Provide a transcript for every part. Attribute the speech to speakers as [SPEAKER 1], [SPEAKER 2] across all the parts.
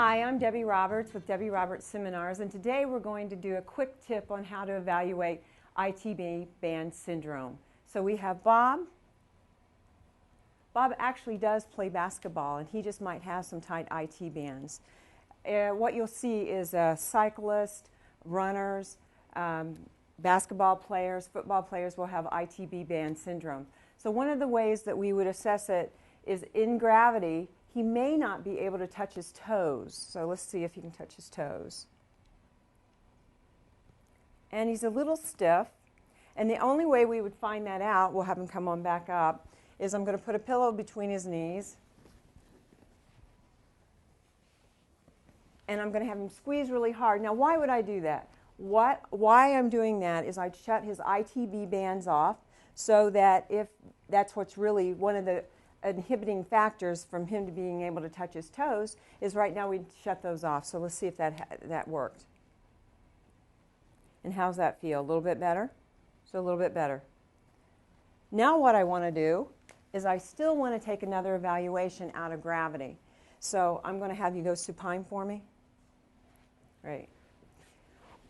[SPEAKER 1] Hi, I'm Debbie Roberts with Debbie Roberts Seminars, and today we're going to do a quick tip on how to evaluate ITB band syndrome. So we have Bob. Bob actually does play basketball, and he just might have some tight IT bands. What you'll see is cyclists, runners, basketball players, football players will have ITB band syndrome. So one of the ways that we would assess it is in gravity. He may not be able to touch his toes. So let's see if he can touch his toes. And he's a little stiff. And the only way we would find that out, we'll have him come on back up, is I'm going to put a pillow between his knees. And I'm going to have him squeeze really hard. Now, why would I do that? Why I'm doing that is I'd shut his ITB bands off so that if that's what's really one of the inhibiting factors from him to being able to touch his toes is right now we shut those off. So let's see if that worked. And how's that feel? A little bit better? So a little bit better. Now what I want to do is I still want to take another evaluation out of gravity. So I'm going to have you go supine for me. Great.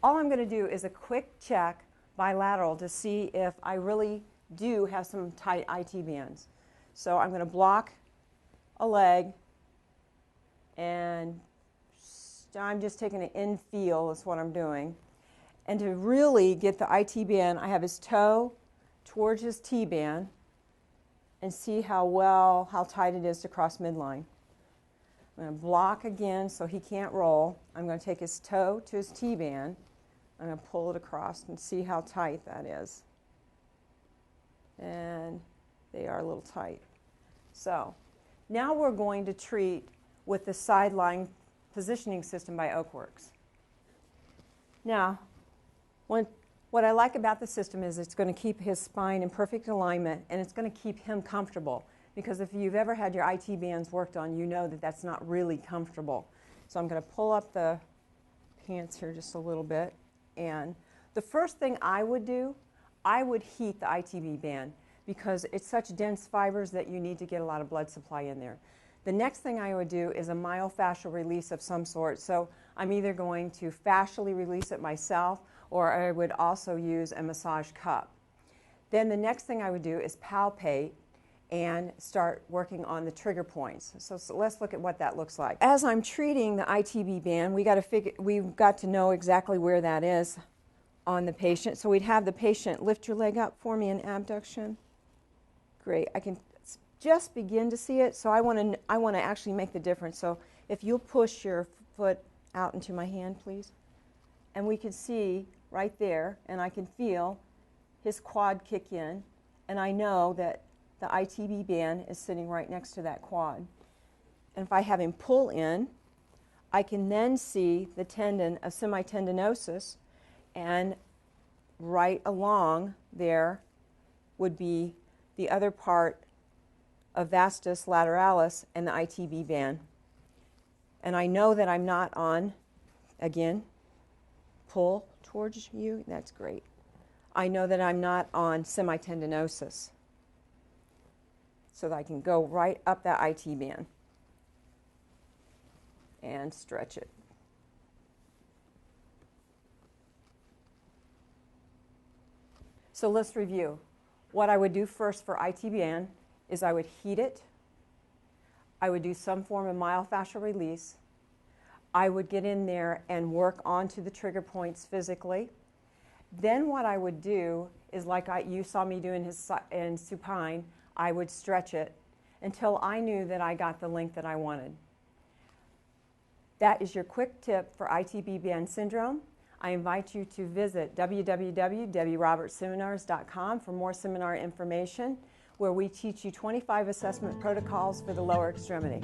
[SPEAKER 1] All I'm going to do is a quick check bilateral to see if I really do have some tight IT bands. So I'm going to block a leg, and I'm just taking an in feel is what I'm doing. And to really get the IT band, I have his toe towards his T band and see how tight it is to cross midline. I'm going to block again so he can't roll. I'm going to take his toe to his T band. I'm going to pull it across and see how tight that is. And they are a little tight. So now we're going to treat with the sideline positioning system by Oakworks. Now, what I like about the system is it's going to keep his spine in perfect alignment, and it's going to keep him comfortable. Because if you've ever had your IT bands worked on, you know that that's not really comfortable. So I'm going to pull up the pants here just a little bit. And the first thing I would do, I would heat the ITB band, because it's such dense fibers that you need to get a lot of blood supply in there. The next thing I would do is a myofascial release of some sort. So I'm either going to fascially release it myself, or I would also use a massage cup. Then the next thing I would do is palpate and start working on the trigger points. So let's look at what that looks like. As I'm treating the ITB band, we've got to know exactly where that is on the patient. So we'd have the patient lift your leg up for me in abduction. Great. I can just begin to see it, so I want to actually make the difference. So if you'll push your foot out into my hand, please. And we can see right there, and I can feel his quad kick in, and I know that the ITB band is sitting right next to that quad. And if I have him pull in, I can then see the tendon of semitendinosus, and right along there would be the other part of vastus lateralis and the ITB band. And I know that I'm not on, again, pull towards you, that's great. I know that I'm not on semitendinosus. So that I can go right up that IT band and stretch it. So let's review. What I would do first for IT band is I would heat it. I would do some form of myofascial release. I would get in there and work onto the trigger points physically. Then what I would do is, like you saw me do in supine, I would stretch it until I knew that I got the length that I wanted. That is your quick tip for ITB band syndrome. I invite you to visit www.debbierobertsseminars.com for more seminar information, where we teach you 25 assessment protocols for the lower extremity.